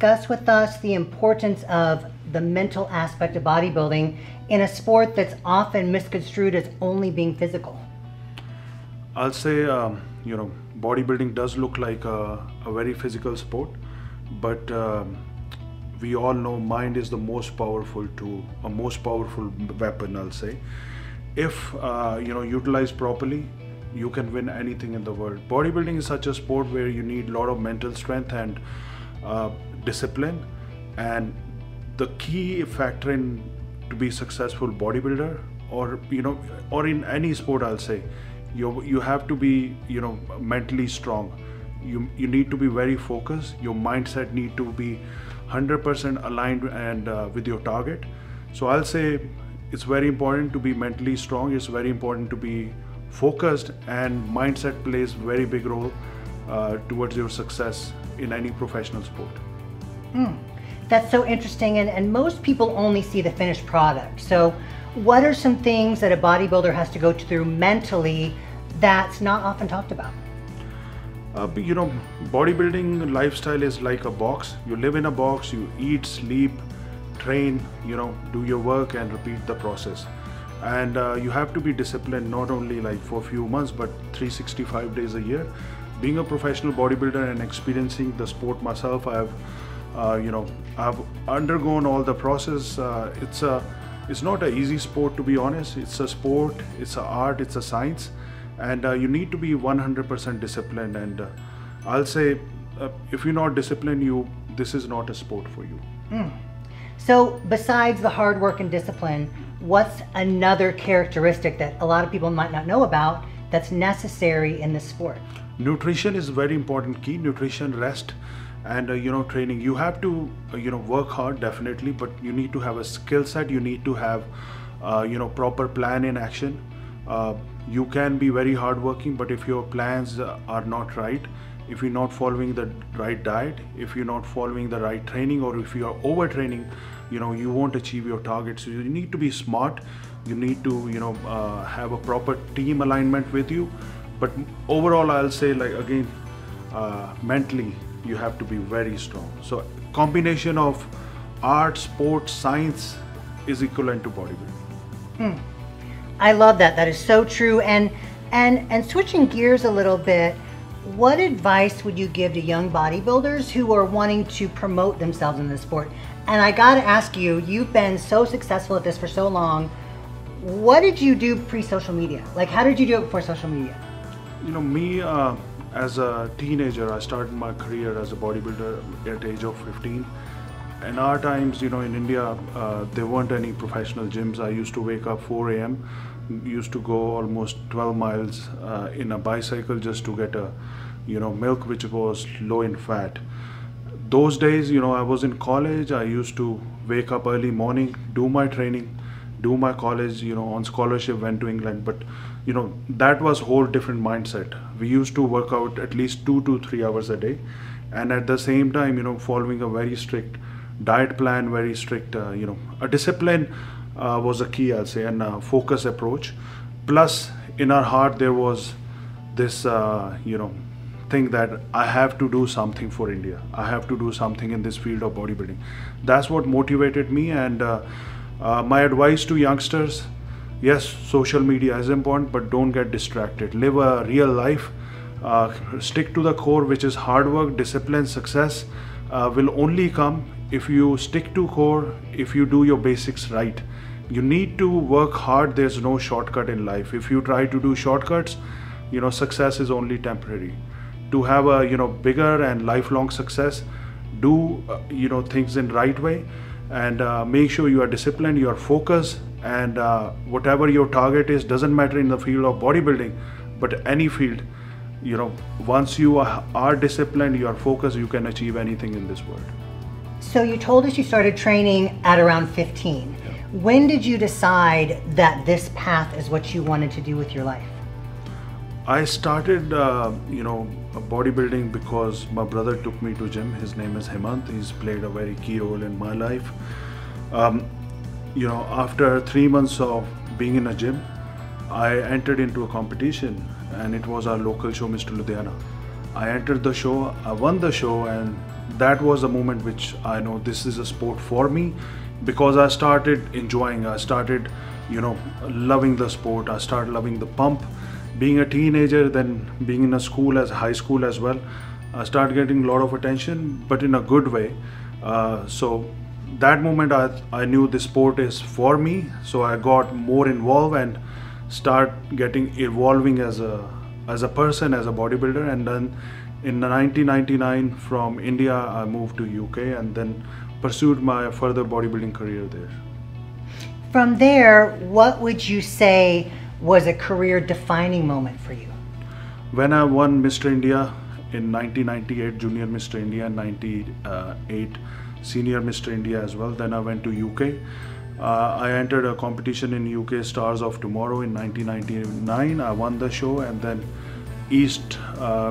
discuss with us the importance of the mental aspect of bodybuilding in a sport that's often misconstrued as only being physical? I'll say, bodybuilding does look like a very physical sport, but we all know mind is the most powerful tool, a most powerful weapon, I'll say. If utilized properly, you can win anything in the world. Bodybuilding is such a sport where you need a lot of mental strength and discipline, and the key factor in to be successful bodybuilder, or in any sport, I'll say, you have to be mentally strong. You need to be very focused. Your mindset need to be 100% aligned and with your target. So I'll say it's very important to be mentally strong. It's very important to be focused, and mindset plays very big role towards your success in any professional sport. That's so interesting, and most people only see the finished product. So what are some things that a bodybuilder has to go through mentally that's not often talked about? Bodybuilding lifestyle is like a box. You live in a box, you eat, sleep, train, do your work and repeat the process. And you have to be disciplined, not only like for a few months, but 365 days a year. Being a professional bodybuilder and experiencing the sport myself, I've undergone all the process. It's not an easy sport, to be honest. It's a sport, it's an art, it's a science, and you need to be 100% disciplined. And I'll say, if you're not disciplined, this is not a sport for you. So besides the hard work and discipline, what's another characteristic that a lot of people might not know about that's necessary in this sport? Nutrition is very important key. Nutrition, rest, and training. You have to work hard, definitely, but you need to have a skill set. You need to have proper plan in action. You can be very hardworking, but if your plans are not right, if you're not following the right diet, if you're not following the right training, or if you are overtraining, you won't achieve your targets. So you need to be smart. You need to have a proper team alignment with you. But overall, I'll say, like, again, mentally you have to be very strong. So combination of art, sports, science is equivalent to bodybuilding. I love that. That is so true. And switching gears a little bit, what advice would you give to young bodybuilders who are wanting to promote themselves in this sport? And I got to ask you, you've been so successful at this for so long. What did you do pre-social media? Like, how did you do it before social media? Me, as a teenager, I started my career as a bodybuilder at the age of 15. In our times, in India, there weren't any professional gyms. I used to wake up 4 a.m., used to go almost 12 miles in a bicycle just to get a, milk which was low in fat. Those days, I was in college. I used to wake up early morning, do my training, do my college, on scholarship, went to England. But, that was whole different mindset. We used to work out at least 2 to 3 hours a day. And at the same time, following a very strict diet plan, very strict, a discipline was a key, I'll say, and a focus approach. Plus, in our heart, there was this, thing that I have to do something for India. I have to do something in this field of bodybuilding. That's what motivated me. And my advice to youngsters, yes, social media is important, but don't get distracted. Live a real life. Stick to the core, which is hard work, discipline. Success will only come if you stick to core, if you do your basics right. You need to work hard. There's no shortcut in life. If you try to do shortcuts, success is only temporary. To have a bigger and lifelong success, do things in right way, and make sure you are disciplined, you are focused, and whatever your target is, doesn't matter in the field of bodybuilding, but any field, once you are disciplined, you are focused, you can achieve anything in this world. So you told us you started training at around 15. Yeah. When did you decide that this path is what you wanted to do with your life? I started, bodybuilding because my brother took me to gym. His name is Hemant. He's played a very key role in my life. After 3 months of being in a gym, I entered into a competition, and it was our local show, Mr. Ludhiana. I entered the show, I won the show, and that was the moment which I know this is a sport for me, because I started enjoying, I started, you know, loving the sport. I started loving the pump. Being a teenager, then being in a school, as high school as well, I started getting a lot of attention, but in a good way. So that moment I knew this sport is for me, so I got more involved and start getting evolving as a person, as a bodybuilder. And then in 1999 from India I moved to UK and then pursued my further bodybuilding career there. From there, what would you say was a career defining moment for you? When I won Mr. India in 1998, Junior Mr. India, and 98 Senior Mr. India as well, then I went to UK. I entered a competition in UK, Stars of Tomorrow, in 1999. I won the show, and then East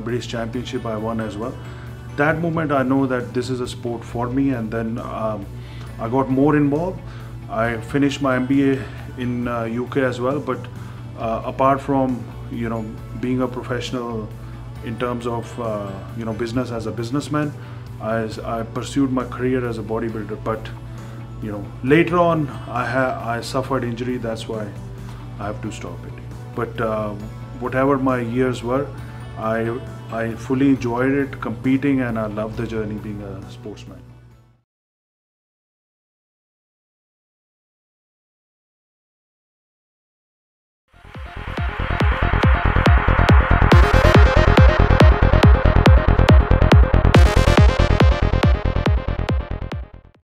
British Championship I won as well. That moment I know that this is a sport for me, and then I got more involved. I finished my MBA in UK as well, but apart from, you know, being a professional in terms of you know, business as a businessman, I pursued my career as a bodybuilder. But you know, later on I suffered injury, that's why I have to stop it. But whatever my years were, I fully enjoyed it, competing, and I love the journey being a sportsman.